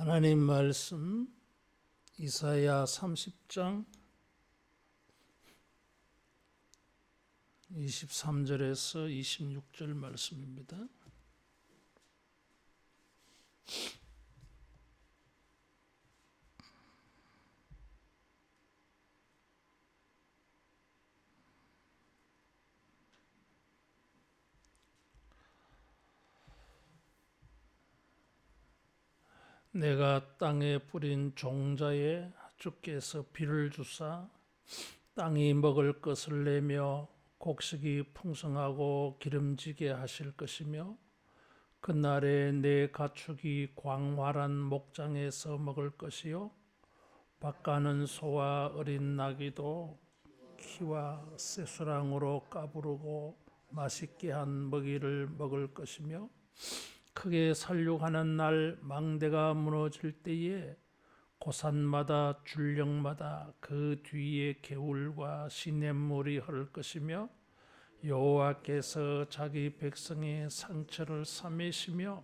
하나님 말씀 이사야 30장 23절에서 26절 말씀입니다. 내가 땅에 뿌린 종자에 주께서 비를 주사 땅이 먹을 것을 내며 곡식이 풍성하고 기름지게 하실 것이며 그날에 내 가축이 광활한 목장에서 먹을 것이요 밭가는 소와 어린 나귀도 키와 쇠수랑으로 까부르고 맛있게 한 먹이를 먹을 것이며 크게 살육하는 날 망대가 무너질 때에 고산마다 줄령마다 그 뒤에 개울과 시냇물이 흐를 것이며 여호와께서 자기 백성의 상처를 싸매시며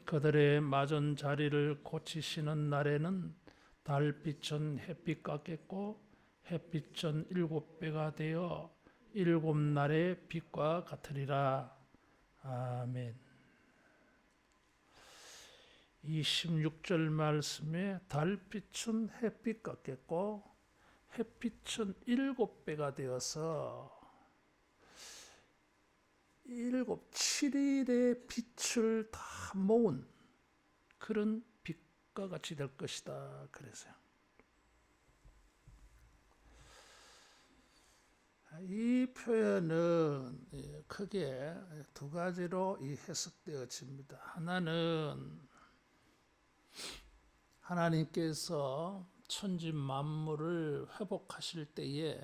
그들의 맞은 자리를 고치시는 날에는 달빛은 햇빛 같겠고 햇빛은 7배가 되어 7날의 빛과 같으리라. 아멘. 26절 말씀에 달빛은 햇빛 같겠고 햇빛은 7배가 되어서 7일의 빛을 다 모은 그런 빛과 같이 될 것이다. 그래서요. 이 표현은 크게 두 가지로 해석되어집니다. 하나는 하나님께서 천지 만물을 회복하실 때에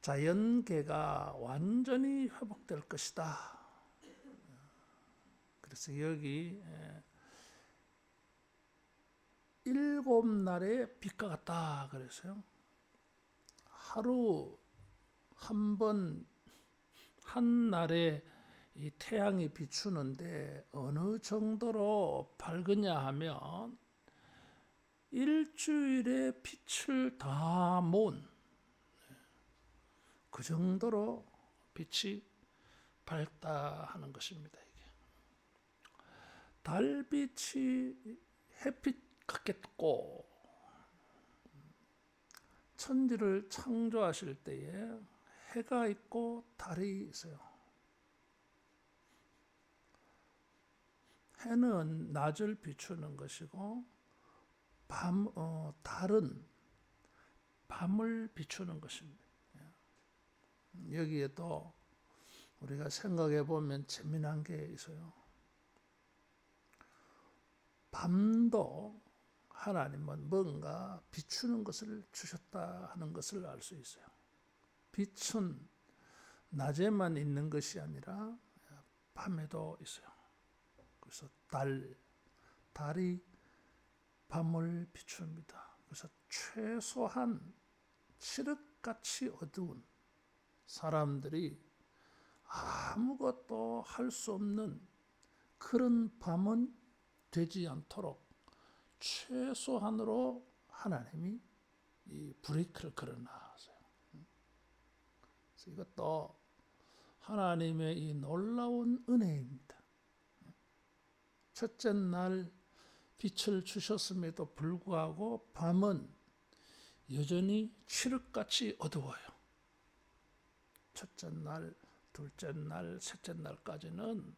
자연계가 완전히 회복될 것이다. 그래서 여기 7날의 빛과 같다 그래서요. 하루 한 번 한 날에 이 태양이 비추는데 어느 정도로 밝으냐 하면 일주일의 빛을 다 모은 그 정도로 빛이 밝다 하는 것입니다. 이게. 달빛이 햇빛 같겠고 천지를 창조하실 때에 해가 있고 달이 있어요. 해는 낮을 비추는 것이고 달은 밤을 비추는 것입니다. 여기에도 우리가 생각해 보면 재미난 게 있어요. 밤도 하나님은 뭔가 비추는 것을 주셨다 하는 것을 알 수 있어요. 빛은 낮에만 있는 것이 아니라 밤에도 있어요. 그래서 달이 밤을 비춥니다. 그래서 최소한 칠흑같이 어두운 사람들이 아무것도 할 수 없는 그런 밤은 되지 않도록 최소한으로 하나님이 이 브레이크를 걸어놨어요. 그래서 이것도 하나님의 이 놀라운 은혜입니다. 첫째 날 빛을 주셨음에도 불구하고 밤은 여전히 칠흑같이 어두워요. 첫째 날, 둘째 날, 셋째 날까지는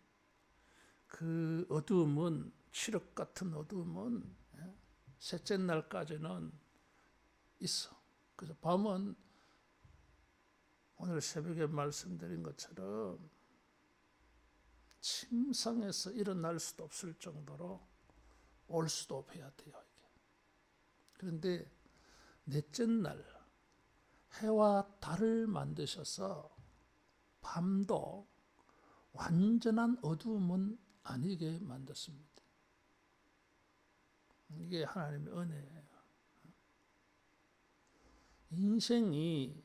그 어두움은 칠흑 같은 어두움은 셋째 날까지는 있어. 그래서 밤은 오늘 새벽에 말씀드린 것처럼 침상에서 일어날 수도 없을 정도로 올 수도 없어야 돼요. 그런데 넷째 날 해와 달을 만드셔서 밤도 완전한 어두움은 아니게 만들었습니다. 이게 하나님의 은혜예요. 인생이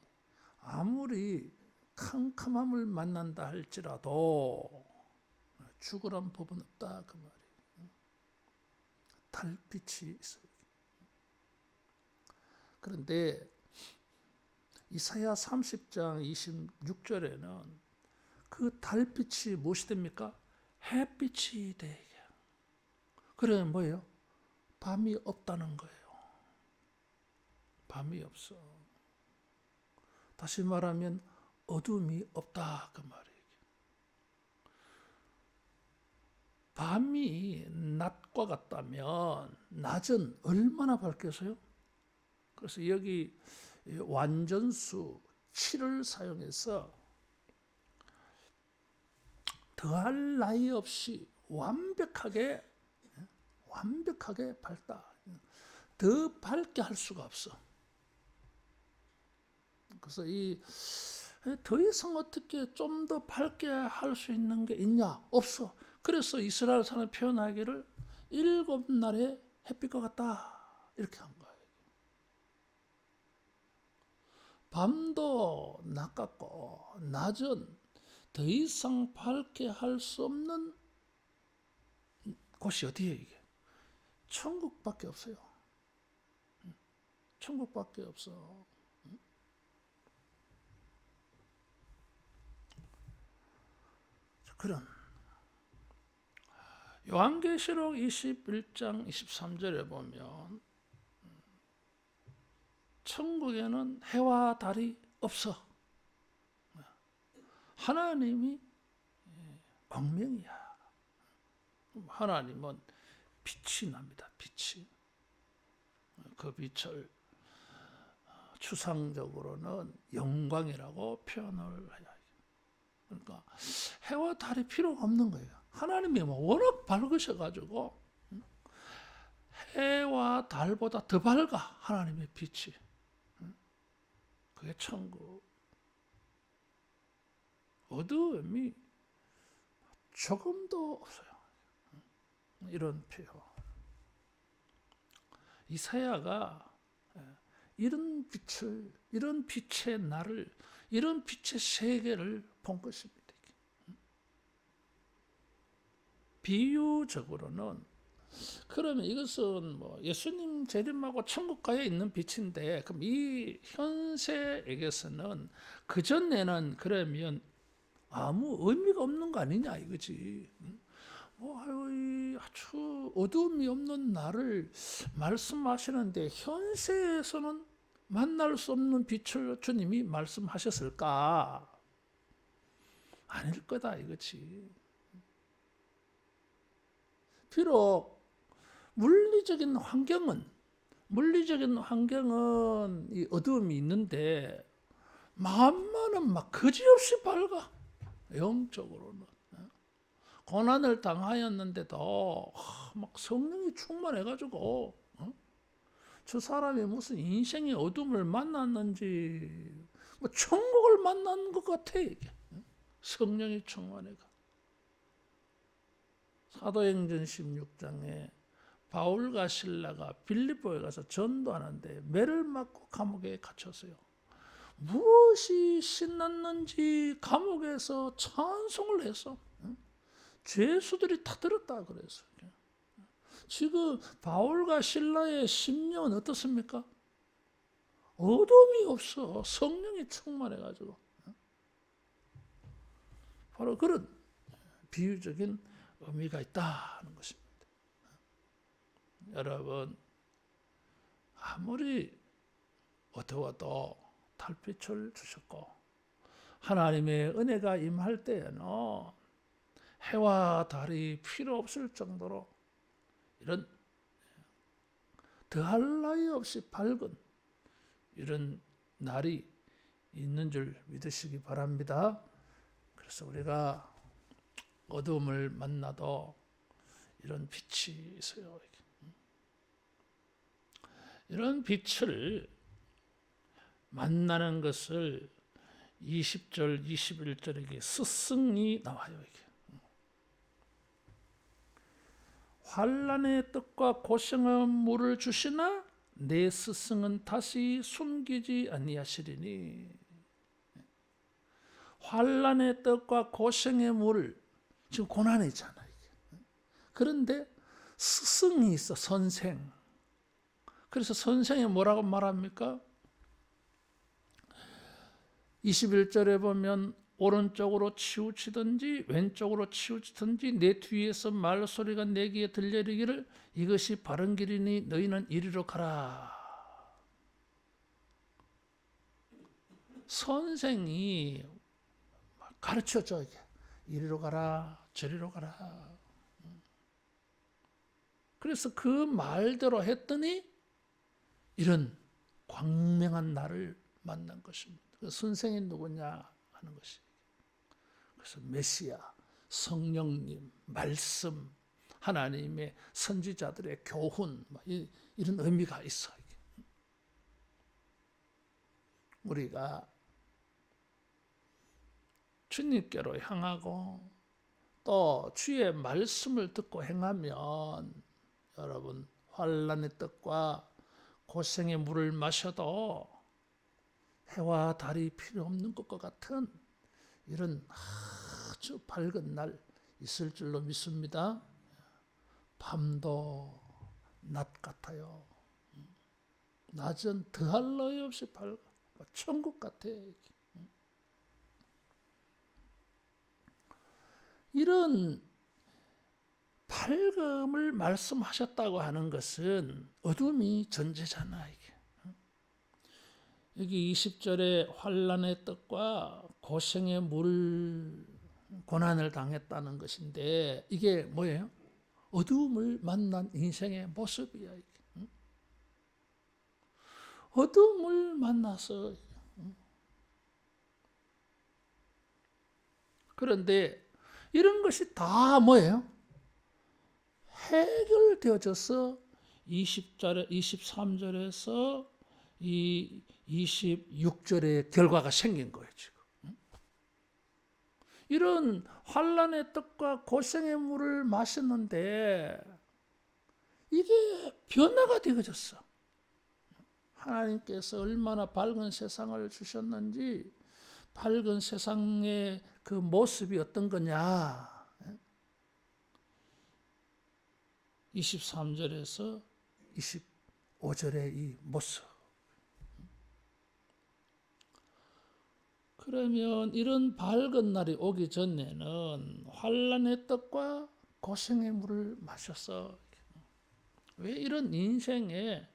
아무리 캄캄함을 만난다 할지라도 죽으란 법은 없다 그 말이에요. 달빛이 있어요. 그런데 이사야 30장 26절에는 그 달빛이 무엇이 됩니까? 햇빛이 돼. 그래 뭐예요? 밤이 없다는 거예요. 밤이 없어. 다시 말하면 어둠이 없다 그 말이에요. 밤이 낮과 같다면 낮은 얼마나 밝겠어요? 그래서 여기 완전수 7을 사용해서 더할 나위 없이 완벽하게 밝다. 더 밝게 할 수가 없어. 그래서 더 이상 어떻게 좀 더 밝게 할 수 있는 게 있냐? 없어. 그래서 이스라엘 사람이 표현하기를 7날에 햇빛과 같다 이렇게 한 거예요. 밤도 낮 같고 낮은 더 이상 밝게 할 수 없는 곳이 어디예요 이게? 천국밖에 없어요. 천국밖에 없어. 그런 요한계시록 21장 23절에 보면 천국에는 해와 달이 없어. 하나님이 광명이야. 하나님은 빛이 납니다. 빛이. 그 빛을 추상적으로는 영광이라고 표현을 해요. 그러니까 해와 달이 필요가 없는 거예요. 하나님이 워낙 밝으셔가지고 해와 달보다 더 밝아 하나님의 빛이. 그게 천국. 어두움이 조금도 없어요. 이런 표현. 이사야가 이런 빛을, 이런 빛의 날을, 이런 빛의 세계를 본 것입니다. 비유적으로는 그러면 이것은 뭐 예수님 재림하고 천국가에 있는 빛인데 그럼 이 현세에게서는 그 전에는 그러면 아무 의미가 없는 거 아니냐 이거지. 아주 어두움이 없는 날을 말씀하시는데 현세에서는 만날 수 없는 빛을 주님이 말씀하셨을까? 아닐 거다 이거지. 비록 물리적인 환경은 이 어두움이 있는데 마음만은 막 그지없이 밝아. 영적으로는. 고난을 당하였는데도 막 성령이 충만해가지고 저 사람이 무슨 인생의 어둠을 만났는지 뭐 천국을 만난 것 같아 이게. 성령이 충만해가. 사도행전 16장에 바울과 실라가 빌립보에 가서 전도하는데 매를 맞고 감옥에 갇혔어요. 무엇이 신났는지 감옥에서 찬송을 했어. 죄수들이 다 들었다 그래서. 지금 바울과 실라의 심령은 어떻습니까? 어둠이 없어. 성령이 충만해가지고. 바로 그런 비유적인 의미가 있다는 것입니다. 여러분, 아무리 어두워도 달빛을 주셨고 하나님의 은혜가 임할 때에는 해와 달이 필요 없을 정도로 이런 더할 나위 없이 밝은 이런 날이 있는 줄 믿으시기 바랍니다. 그래서 우리가 어둠을 만나도 이런 빛이 있어요. 이런 빛을 만나는 것을 20절, 21절에 스승이 나와요. 이게. 환난의 떡과 고생의 물을 주시나 내 스승은 다시 숨기지 아니하시리니. 환난의 떡과 고생의 물을 지금 고난이잖아요. 그런데 스승이 있어, 선생. 그래서 선생이 뭐라고 말합니까? 21절에 보면 오른쪽으로 치우치든지 왼쪽으로 치우치든지 내 뒤에서 말소리가 내 귀에 들려이르기를 이것이 바른 길이니 너희는 이리로 가라. 선생이 가르쳐줘. 이게. 이리로 가라, 저리로 가라. 그래서 그 말대로 했더니 이런 광명한 나를 만난 것입니다. 그 선생이 누구냐 하는 것이. 그래서 메시아, 성령님, 말씀, 하나님의 선지자들의 교훈 이런 의미가 있어요. 우리가 주님께로 향하고 또 주의 말씀을 듣고 행하면 여러분 환난의 뜻과 고생의 물을 마셔도 해와 달이 필요 없는 것과 같은 이런 아주 밝은 날 있을 줄로 믿습니다. 밤도 낮 같아요. 낮은 더할 나위 없이 밝아. 천국 같아. 이런 밝음을 말씀하셨다고 하는 것은 어둠이 전제잖아. 이게. 여기 20절에 환난의 뜻과 고생의 물 고난을 당했다는 것인데 이게 뭐예요? 어둠을 만난 인생의 모습이야. 이게. 어둠을 만나서 그런데 이런 것이 다 뭐예요? 해결되어져서 20절에 23절에서 이 26절의 결과가 생긴 거예요, 지금. 이런 환난의 뜻과 고생의 물을 마셨는데 이게 변화가 되어졌어. 하나님께서 얼마나 밝은 세상을 주셨는지 밝은 세상의 그 모습이 어떤 거냐. 23절에서 25절의 이 모습. 그러면 이런 밝은 날이 오기 전에는 환난의 뜻과 고생의 물을 마셨어. 왜 이런 인생에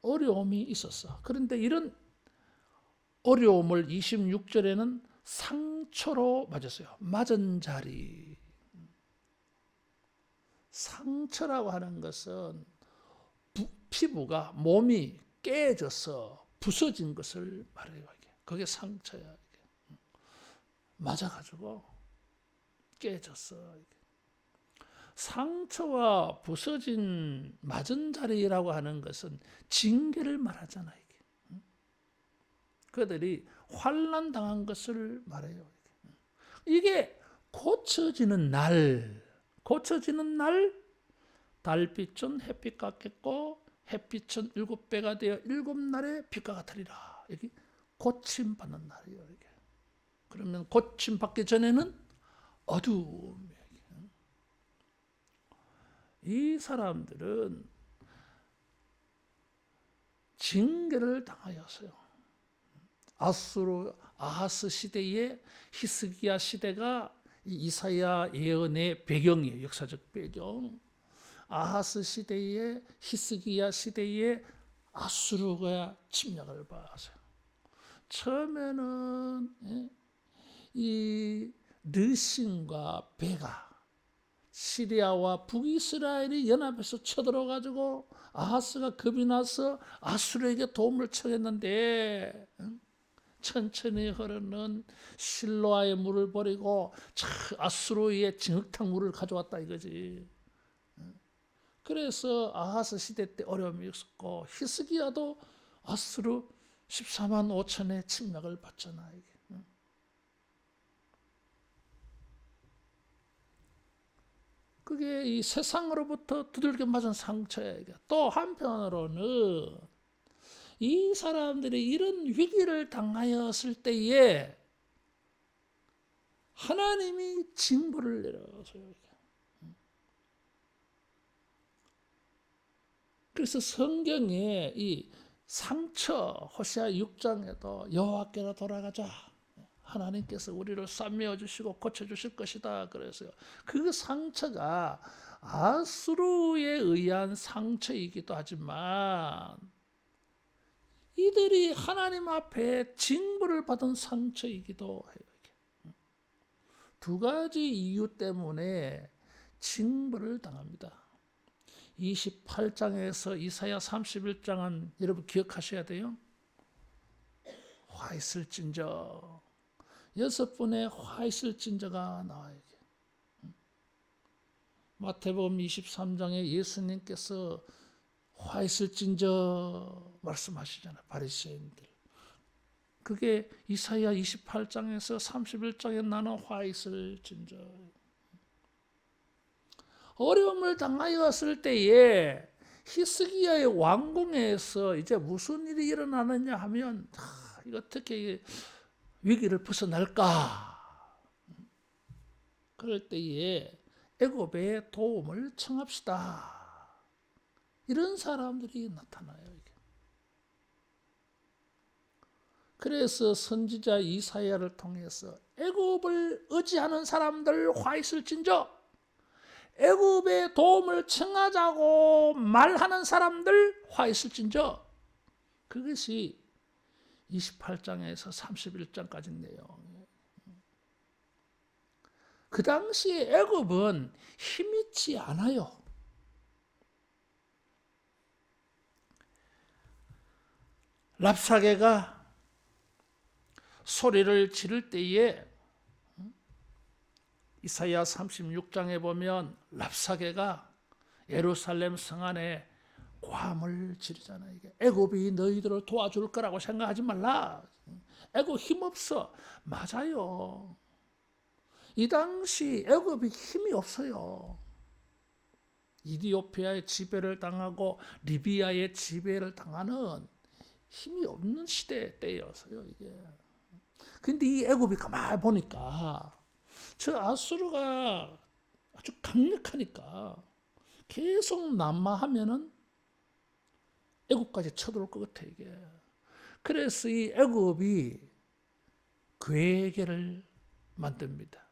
어려움이 있었어. 그런데 이런 어려움을 26절에는 상처로 맞았어요. 맞은 자리. 상처라고 하는 것은 피부가 몸이 깨져서 부서진 것을 말해요. 그게 상처야. 맞아가지고 깨졌어. 상처와 부서진 맞은 자리라고 하는 것은 징계를 말하잖아. 그들이 환난 당한 것을 말해요. 이게 고쳐지는 날, 달빛은 햇빛 같겠고 햇빛은 7배가 되어 7날의 빛과 같으리라. 여기 고침 받는 날이에요. 이게. 그러면 고침 받기 전에는 어두움. 이 사람들은 징계를 당하였어요. 아하스 시대의 히스기야 시대가 이사야 예언의 배경이에요. 역사적 배경. 아하스 시대의 히스기야 시대의 아수르가 침략을 받았어요. 처음에는 이 르신과 베가 시리아와 북이스라엘이 연합해서 쳐들어가지고 아하스가 겁이 나서 아수르에게 도움을 청했는데 천천히 흐르는 실로아의 물을 버리고 아수르의 징흙탕 물을 가져왔다 이거지. 그래서 아하스 시대 때 어려움이 있었고 히스기야도 아수르 14만 5천의 침략을 받잖아. 이게. 그게 이 세상으로부터 두들겨 맞은 상처야. 또 한편으로는 이 사람들이 이런 위기를 당하였을 때에 하나님이 징벌을 내려서요. 그래서 성경에 이 상처 호세아 6장에도 여호와께로 돌아가자. 하나님께서 우리를 싸매어 주시고 고쳐 주실 것이다 그래서요. 그 상처가 아수르에 의한 상처이기도 하지만 이들이 하나님 앞에 징벌을 받은 상처이기도 해요. 두 가지 이유 때문에 징벌을 당합니다. 28장에서 이사야 31장은 여러분 기억하셔야 돼요. 화 있을진저 6번의 화 있을진저가 나와요. 마태복음 23장에 예수님께서 화 있을진저 말씀하시잖아요. 바리새인들. 그게 이사야 28장에서 31장에 나는 화 있을진저. 어려움을 당하였을 때에 히스기야의 왕궁에서 이제 무슨 일이 일어나느냐 하면 이거 어떻게 위기를 벗어날까? 그럴 때에 애굽의 도움을 청합시다. 이런 사람들이 나타나요. 이게. 그래서 선지자 이사야를 통해서 애굽을 의지하는 사람들 화 있을진저 애굽의 도움을 청하자고 말하는 사람들 화 있을진저 그것이 28장에서 31장까지 내용. 그 당시에 애굽은 힘이 있지 않아요. 랍사게가 소리를 지를 때에 이사야 36장에 보면 랍사게가 예루살렘 성 안에 고함을 지르잖아요. 이게 애굽이 너희들을 도와줄 거라고 생각하지 말라. 애굽 힘없어. 맞아요. 이 당시 애굽이 힘이 없어요. 이디오피아의 지배를 당하고 리비아의 지배를 당하는 힘이 없는 시대 때였어요. 이게. 근데 이 애굽이 가만히 보니까 저 아수르가 아주 강력하니까 계속 난마하면은 애굽까지 쳐들어올 것 같아 이게. 그래서 이 애굽이 괴계를 만듭니다.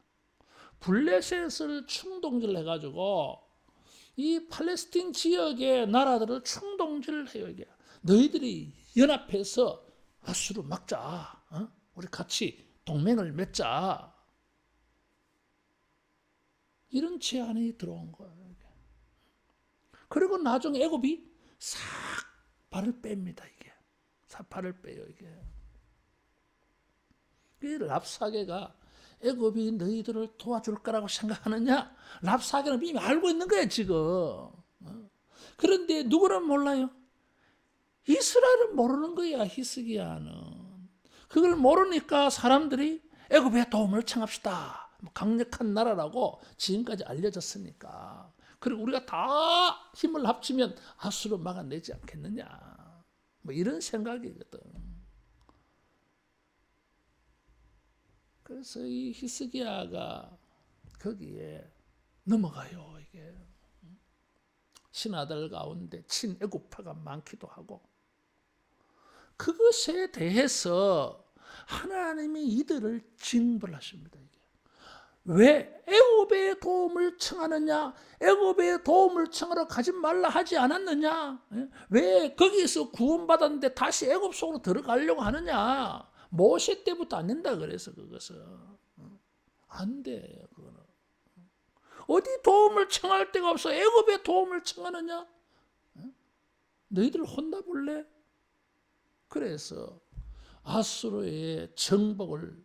블레셋을 충동질 해가지고 이 팔레스틴 지역의 나라들을 충동질을 해요. 이게. 너희들이 연합해서 아수르 막자. 우리 같이 동맹을 맺자. 이런 제안이 들어온 거예요. 그리고 나중에 애굽이 싹 발을 뺍니다. 이게 싹 발을 빼요. 이게 이 랍사게가 애굽이 너희들을 도와줄 거라고 생각하느냐? 랍사게는 이미 알고 있는 거예요 지금. 그런데 누구는 몰라요? 이스라엘은 모르는 거야. 히스기야는. 그걸 모르니까 사람들이 애굽의 도움을 청합시다. 강력한 나라라고 지금까지 알려졌으니까. 그리고 우리가 다 힘을 합치면 아수르 막아내지 않겠느냐. 뭐 이런 생각이거든. 그래서 이 히스기야가 거기에 넘어가요. 이게 신하들 가운데 친애굽파가 많기도 하고 그것에 대해서 하나님이 이들을 징벌하십니다. 이게. 왜 애굽의 도움을 청하느냐? 애굽의 도움을 청하러 가지 말라 하지 않았느냐? 왜 거기서 구원받았는데 다시 애굽 속으로 들어가려고 하느냐? 모세 때부터 안 된다 그래서 그것은 안 돼. 그거는 어디 도움을 청할 데가 없어. 애굽의 도움을 청하느냐? 너희들 혼나볼래? 그래서 아수르의 정복을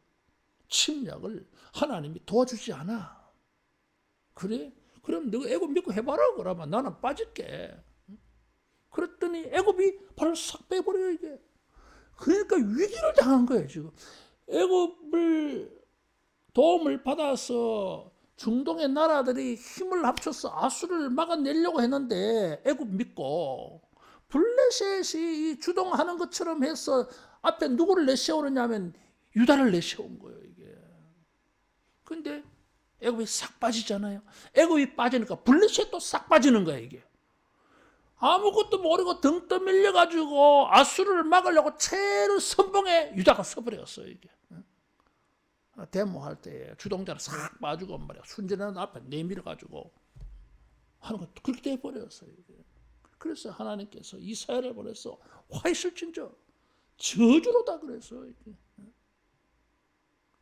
침략을 하나님이 도와주지 않아. 그래? 그럼 너가 애굽 믿고 해봐라. 그러면 나는 빠질게. 그랬더니 애굽이 발을 싹 빼버려요 이게. 그러니까 위기를 당한 거예요 지금. 애굽을 도움을 받아서 중동의 나라들이 힘을 합쳐서 아수르를 막아내려고 했는데 애굽 믿고 블레셋이 주동하는 것처럼 해서 앞에 누구를 내세우느냐면 유다를 내세운 거예요 이게. 근데 애굽이 싹 빠지잖아요. 애굽이 빠지니까 블레셋도 싹 빠지는 거야 이게. 아무것도 모르고 등 떠밀려 가지고 아수르를 막으려고 채로 선봉에 유다가 서버렸어요 이게. 데모할 때 주동자를 싹 빠지고 말이야. 순전한 앞에 내밀어 가지고 하는 거 그렇게 돼 버렸어요 이게. 그래서 하나님께서 이사야를 보내서 화 있을진저 저주로다 그랬어요 이게.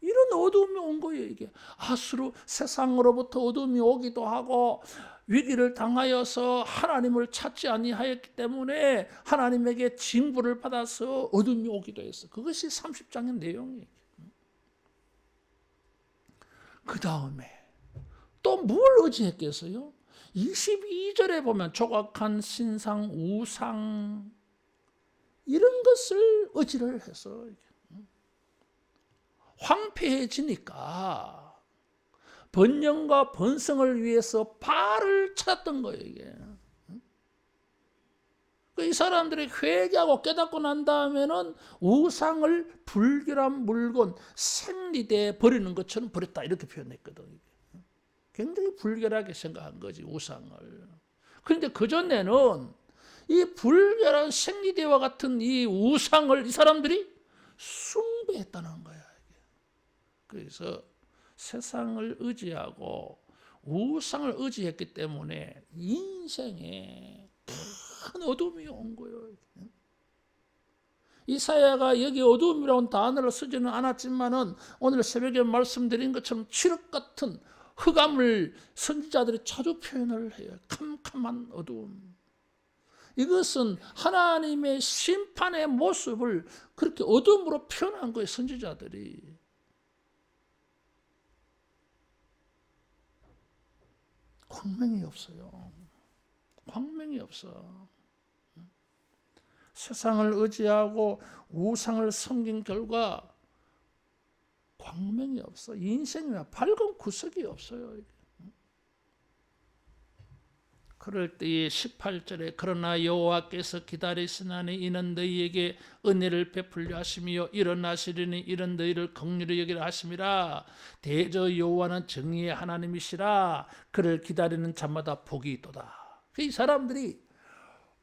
이런 어두움이 온 거예요 이게. 아수르 세상으로부터 어두움이 오기도 하고 위기를 당하여서 하나님을 찾지 아니하였기 때문에 하나님에게 징벌을 받아서 어둠이 오기도 했어. 그것이 30장의 내용이에요. 그 다음에 또 뭘 의지했겠어요? 22절에 보면 조각한 신상, 우상 이런 것을 의지를 해서 황폐해지니까 번영과 번성을 위해서 바알을 찾았던 거예요 이게. 이 사람들이 회개하고 깨닫고 난 다음에는 우상을 불결한 물건 생리대에 버리는 것처럼 버렸다 이렇게 표현했거든요. 굉장히 불결하게 생각한 거지 우상을. 그런데 그전에는 이 불결한 생리대와 같은 이 우상을 이 사람들이 숭배했다는 거야. 그래서 세상을 의지하고 우상을 의지했기 때문에 인생에 큰 어둠이 온 거예요. 이사야가 여기 어둠이라는 단어를 쓰지는 않았지만은 오늘 새벽에 말씀드린 것처럼 칠흑 같은 흑암을 선지자들이 자주 표현을 해요. 캄캄한 어두움. 이것은 하나님의 심판의 모습을 그렇게 어둠으로 표현한 거예요, 선지자들이. 광명이 없어요. 광명이 없어. 세상을 의지하고 우상을 섬긴 결과 광명이 없어. 인생이나 밝은 구석이 없어요. 그럴 때에 18절에 그러나 여호와께서 기다리시나니 이는 너희에게 은혜를 베풀려 하시며 일어나시리니 이런 너희를 긍휼히 여기라 하심이라. 대저 여호와는 정의의 하나님이시라. 그를 기다리는 자마다 복이 있도다. 이 사람들이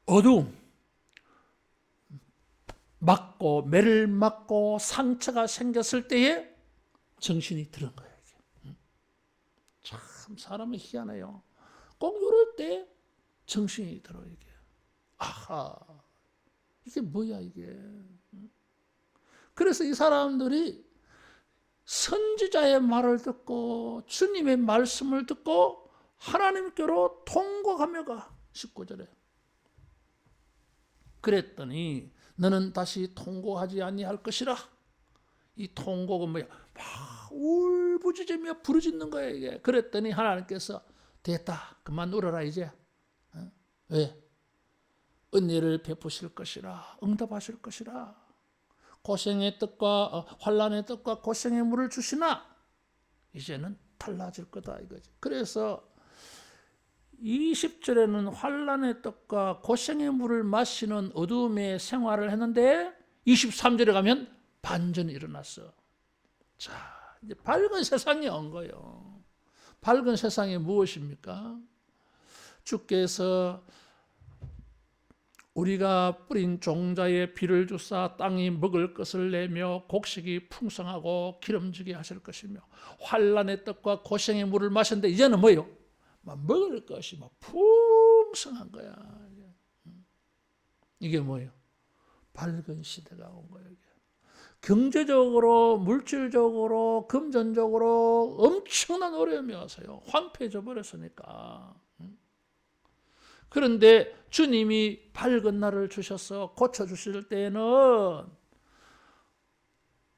어두움 맞고 매를 맞고 상처가 생겼을 때에 정신이 들은 거예요. 참 사람이 희한해요. 꼭 이럴 때 정신이 들어 이게. 아하, 이게 뭐야 이게. 그래서 이 사람들이 선지자의 말을 듣고 주님의 말씀을 듣고 하나님께로 통곡하며 가. 19절에. 그랬더니 너는 다시 통곡하지 아니할 것이라. 이 통곡은 뭐야? 막 울부짖으며 부르짖는 거예요 이게. 그랬더니 하나님께서 됐다. 그만 울어라 이제. 왜? 은혜를 베푸실 것이라. 응답하실 것이라. 고생의 뜻과 환난의 뜻과 고생의 물을 주시나 이제는 달라질 거다 이거지. 그래서 20절에는 환난의 뜻과 고생의 물을 마시는 어두움의 생활을 했는데 23절에 가면 반전이 일어났어. 자, 이제 밝은 세상이 온 거예요. 밝은 세상이 무엇입니까? 주께서 우리가 뿌린 종자에 비를 주사 땅이 먹을 것을 내며 곡식이 풍성하고 기름지게 하실 것이며 환난의 떡과 고생의 물을 마셨는데 이제는 뭐예요? 막 먹을 것이 막 풍성한 거야. 이게 뭐예요? 밝은 시대가 온 거예요. 경제적으로, 물질적으로, 금전적으로 엄청난 어려움이 와서요. 황폐해져 버렸으니까. 그런데 주님이 밝은 날을 주셔서 고쳐주실 때에는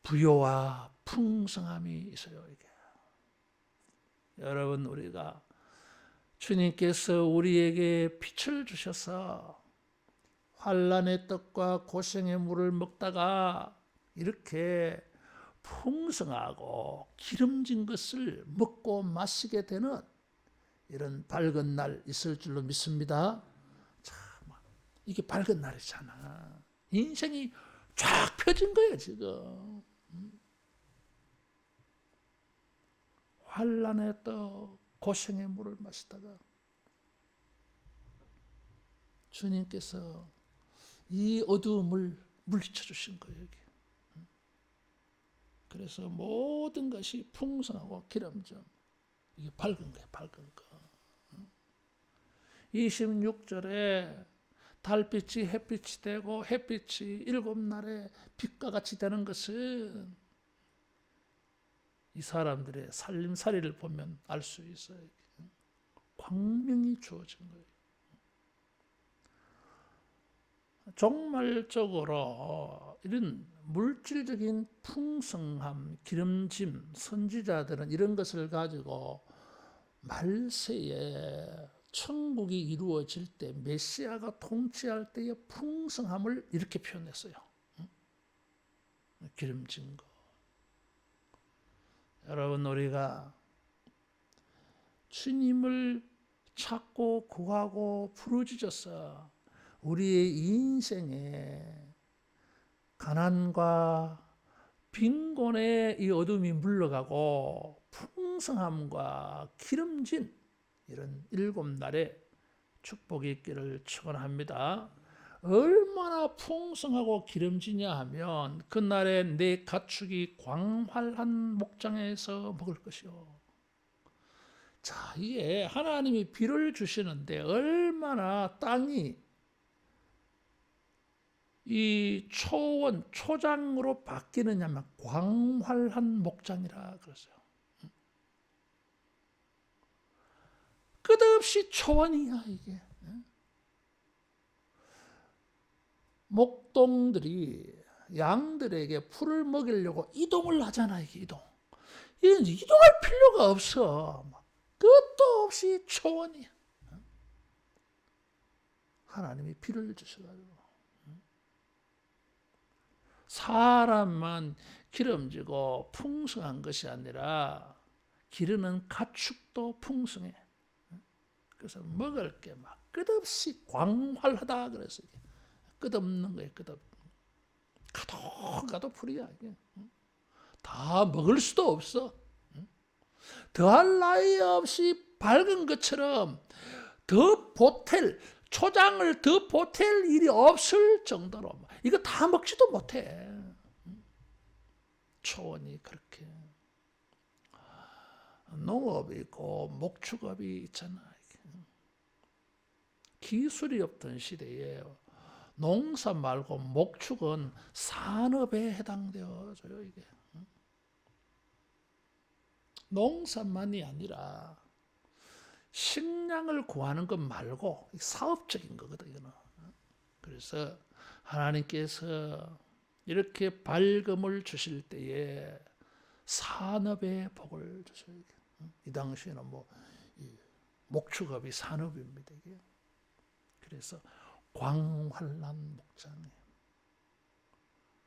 부요와 풍성함이 있어요. 이게. 여러분, 우리가 주님께서 우리에게 빛을 주셔서 환난의 떡과 고생의 물을 먹다가 이렇게 풍성하고 기름진 것을 먹고 마시게 되는 이런 밝은 날 있을 줄로 믿습니다. 참, 이게 밝은 날이잖아. 인생이 쫙 펴진 거예요 지금. 환난의 떡, 고생의 물을 마시다가 주님께서 이 어두움을 물리쳐 주신 거예요. 여기. 그래서 모든 것이 풍성하고 기름져 이게 밝은 거예요. 밝은 거. 26절에 달빛이 햇빛이 되고 햇빛이 7날에 빛과 같이 되는 것은 이 사람들의 살림살이를 보면 알 수 있어요. 광명이 주어진 거예요. 종말적으로 이런 물질적인 풍성함, 기름짐, 선지자들은 이런 것을 가지고 말세에 천국이 이루어질 때 메시아가 통치할 때의 풍성함을 이렇게 표현했어요. 기름진 거. 여러분, 우리가 주님을 찾고 구하고 부르짖어서 우리의 인생에 가난과 빈곤의 이 어둠이 물러가고 풍성함과 기름진 이런 7날의 축복이 있기를 축원합니다. 얼마나 풍성하고 기름지냐 하면 그날에 내 가축이 광활한 목장에서 먹을 것이요. 자, 이게 하나님이 비를 주시는데 얼마나 땅이 이 초원, 초장으로 바뀌느냐면 광활한 목장이라 그랬어요. 끝없이 초원이야 이게. 목동들이 양들에게 풀을 먹이려고 이동을 하잖아. 이게 이동. 이건 이동할 필요가 없어. 끝도 없이 초원이야. 하나님이 비를 주셔가지고 사람만 기름지고 풍성한 것이 아니라 기르는 가축도 풍성해. 그래서 먹을 게 막 끝없이 광활하다 그래서 끝없는 거예요. 끝없는. 가도 풀이야 이게. 다 먹을 수도 없어. 더할 나위 없이 밝은 것처럼 더 보탤 초장을 더 보탤 일이 없을 정도로 이거 다 먹지도 못해. 초원이 그렇게 농업이 있고 목축업이 있잖아. 기술이 없던 시대에 농사 말고 목축은 산업에 해당되어져요. 이게 농사만이 아니라 식량을 구하는 것 말고 사업적인 거거든. 이거는. 그래서 하나님께서 이렇게 밝음을 주실 때에 산업의 복을 주셔요. 이 당시에는 목축업이 산업입니다. 이게. 그래서 광활한 목장이에요.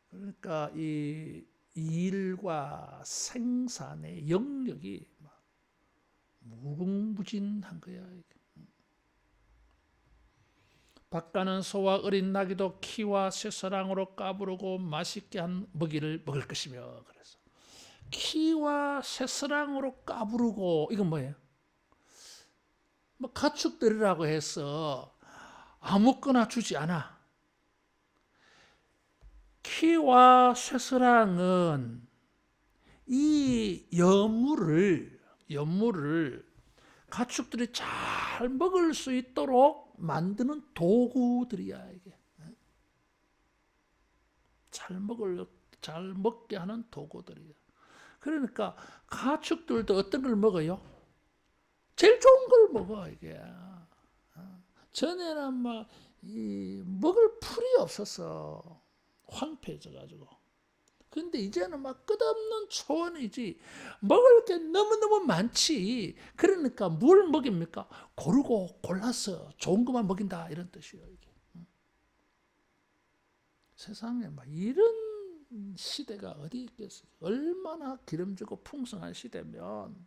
그러니까 이 일과 생산의 영역이 무궁무진한 거야. 밭가는 소와 어린 나귀도 키와 쇠사랑으로 까부르고 맛있게 한 먹이를 먹을 것이며. 그래서 키와 쇠사랑으로 까부르고 이건 뭐예요? 가축들이라고 해서 아무거나 주지 않아. 키와 쇠사랑은 이 연물을 가축들이 잘 먹을 수 있도록 만드는 도구들이야 이게. 잘 먹게 하는 도구들이야. 그러니까 가축들도 어떤 걸 먹어요? 제일 좋은 걸 먹어 이게. 전에는 먹을 풀이 없어서 황폐해져가지고. 근데 이제는 끝없는 초원이지. 먹을 게 너무너무 많지. 그러니까 뭘 먹입니까? 고르고 골라서 좋은 것만 먹인다 이런 뜻이에요. 이게. 세상에 이런 시대가 어디 있겠어요. 얼마나 기름지고 풍성한 시대면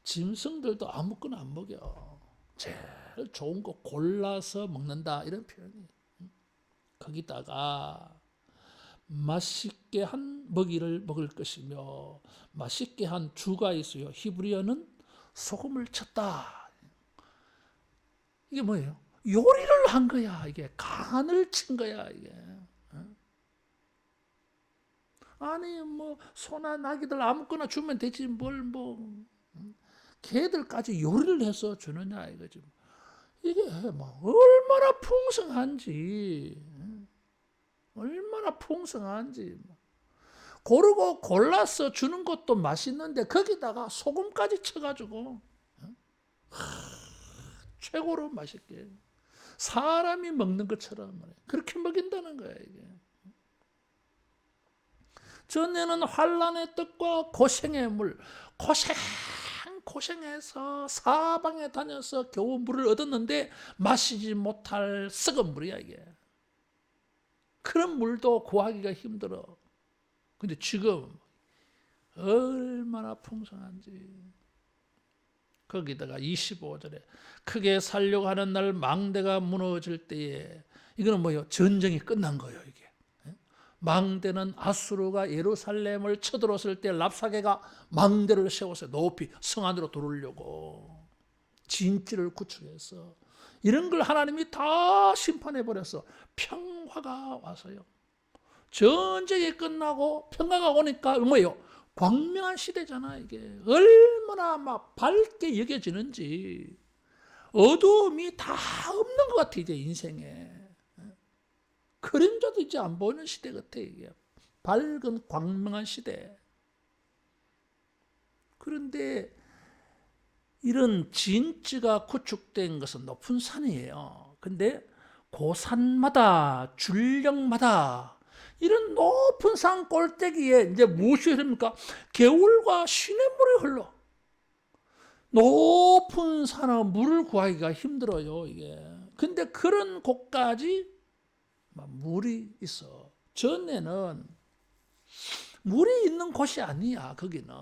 짐승들도 아무거나 안 먹여. 제일 좋은 거 골라서 먹는다 이런 표현이. 거기다가 맛있게 한 먹이를 먹을 것이며 맛있게 한 주가 있어요. 히브리어는 소금을 쳤다. 이게 뭐예요? 요리를 한 거야. 이게 간을 친 거야. 이게. 아니 뭐 소나 나귀들 아무거나 주면 되지 뭘 뭐 개들까지 요리를 해서 주느냐 이거지. 이게 뭐 얼마나 풍성한지, 얼마나 풍성한지. 고르고 골라서 주는 것도 맛있는데 거기다가 소금까지 쳐가지고 최고로 맛있게 사람이 먹는 것처럼 그렇게 먹인다는 거야 이게. 전에는 환난의 떡과 고생의 물, 고생해서 사방에 다녀서 겨우 물을 얻었는데 마시지 못할 썩은 물이야 이게. 그런 물도 구하기가 힘들어. 근데 지금 얼마나 풍성한지. 거기다가 25절에 크게 살려고 하는 날 망대가 무너질 때에, 이거는 뭐예요? 전쟁이 끝난 거예요 이게. 망대는 아수르가 예루살렘을 쳐들어왔을 때 랍사게가 망대를 세워서 높이 성 안으로 들어오려고 진지를 구축해서 이런 걸 하나님이 다 심판해 버려서 평화가 와서요. 전쟁이 끝나고 평화가 오니까 뭐예요? 광명한 시대잖아 이게. 얼마나 막 밝게 여겨지는지. 어두움이 다 없는 것 같아 이제 인생에. 그림자도 이제 안 보이는 시대 같아 이게. 밝은 광명한 시대. 그런데 이런 진지가 구축된 것은 높은 산이에요. 근데 그 산마다 줄령마다 이런 높은 산 꼭대기에 이제 무엇이 흐릅니까? 개울과 시냇물이 흘러. 높은 산은 물을 구하기가 힘들어요 이게. 근데 그런 곳까지 물이 있어. 전에는 물이 있는 곳이 아니야 거기는.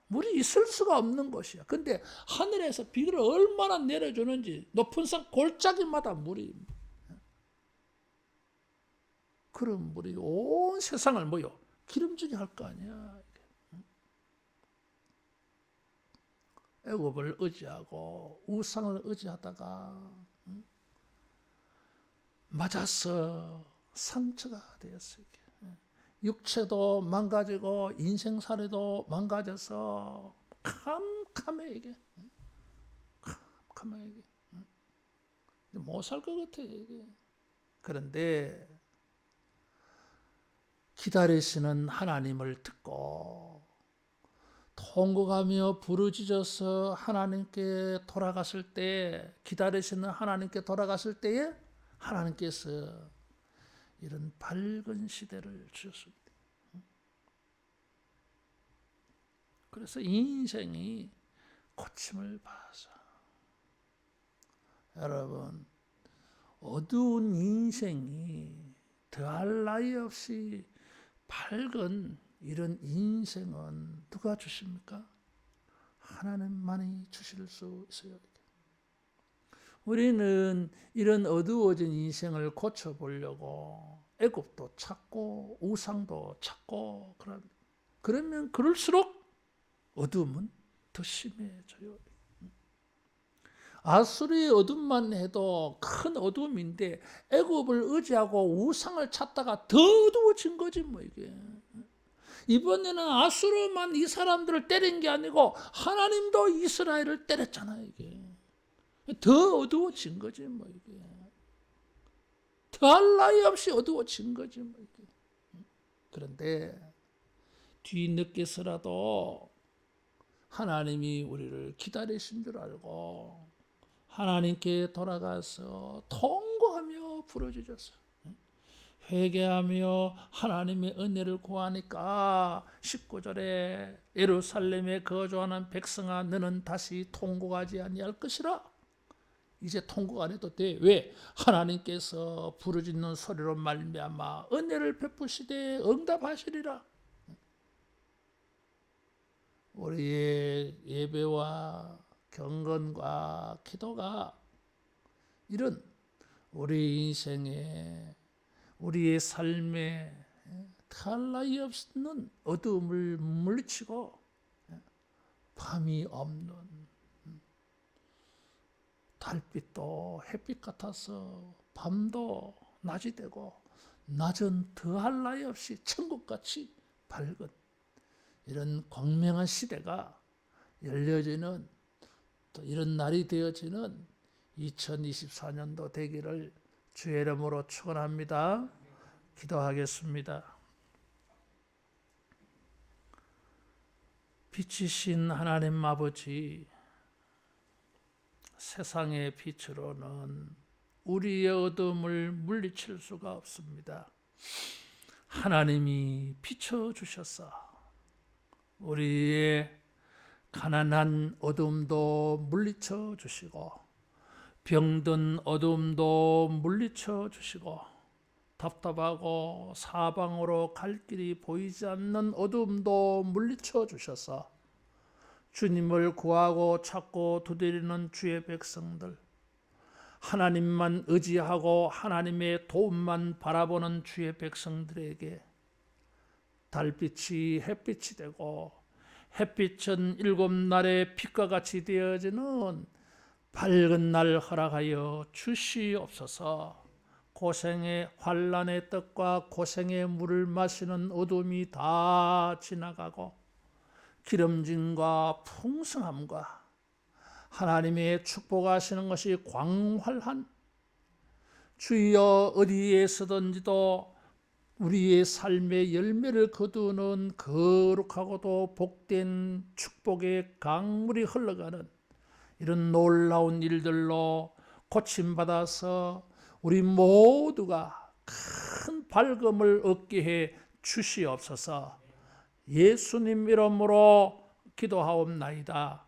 물이 있을 수가 없는 곳이야. 근데 하늘에서 비를 얼마나 내려주는지 높은 산 골짜기마다 물이, 그런 물이 온 세상을 뭐요? 기름지게 할 거 아니야. 애굽을 의지하고 우상을 의지하다가 맞아서 상처가 되었어요. 육체도 망가지고 인생살이도 망가져서 캄캄해 이게. 캄캄해 이게. 못 살 것 같아 이게. 그런데 기다리시는 하나님을 듣고 통곡하며 부르짖어서 하나님께 돌아갔을 때, 기다리시는 하나님께 돌아갔을 때에 하나님께서 이런 밝은 시대를 주셨습니다. 그래서 인생이 고침을 받아서, 여러분 어두운 인생이 더할 나위 없이 밝은 이런 인생은 누가 주십니까? 하나님만이 주실 수 있어요. 우리는 이런 어두워진 인생을 고쳐보려고 애굽도 찾고 우상도 찾고 그러면 그럴수록 어둠은 더 심해져요. 아수르의 어둠만 해도 큰 어둠인데 애굽을 의지하고 우상을 찾다가 더 어두워진 거지 뭐 이게. 이번에는 아수르만 이 사람들을 때린 게 아니고 하나님도 이스라엘을 때렸잖아요 이게. 더 어두워진 거지 뭐 이게. 더할 나위 없이 어두워진 거지 뭐 이게. 그런데 뒤늦게서라도 하나님이 우리를 기다리신 줄 알고 하나님께 돌아가서 통곡하며 부르짖었어. 회개하며 하나님의 은혜를 구하니까 19절에 예루살렘에 거주하는 백성아 너는 다시 통곡하지 아니할 것이라. 이제 통곡 안 해도 돼. 왜? 하나님께서 부르짖는 소리로 말미암아 은혜를 베푸시되 응답하시리라. 우리의 예배와 경건과 기도가 이런 우리 인생에, 우리의 삶에 더할 나위 없는 어둠을 물리치고 밤이 없는 달빛도 햇빛 같아서 밤도 낮이 되고 낮은 더할 나위 없이 천국같이 밝은 이런 광명한 시대가 열려지는 또 이런 날이 되어지는 2024년도 되기를 주의 이름으로 축원합니다. 기도하겠습니다. 빛이신 하나님 아버지, 세상의 빛으로는 우리의 어둠을 물리칠 수가 없습니다. 하나님이 비춰주셔서 우리의 가난한 어둠도 물리쳐 주시고 병든 어둠도 물리쳐 주시고 답답하고 사방으로 갈 길이 보이지 않는 어둠도 물리쳐 주셔서 주님을 구하고 찾고 두드리는 주의 백성들, 하나님만 의지하고 하나님의 도움만 바라보는 주의 백성들에게 달빛이 햇빛이 되고 햇빛은 7날의 빛과 같이 되어지는 밝은 날 허락하여 주시옵소서. 고생의 환난의 떡과 고생의 물을 마시는 어둠이 다 지나가고 기름짐과 풍성함과 하나님의 축복하시는 것이 광활한 주여 어디에 서든지도 우리의 삶의 열매를 거두는 거룩하고도 복된 축복의 강물이 흘러가는 이런 놀라운 일들로 고침받아서 우리 모두가 큰 밝음을 얻게 해 주시옵소서. 예수님 이름으로 기도하옵나이다.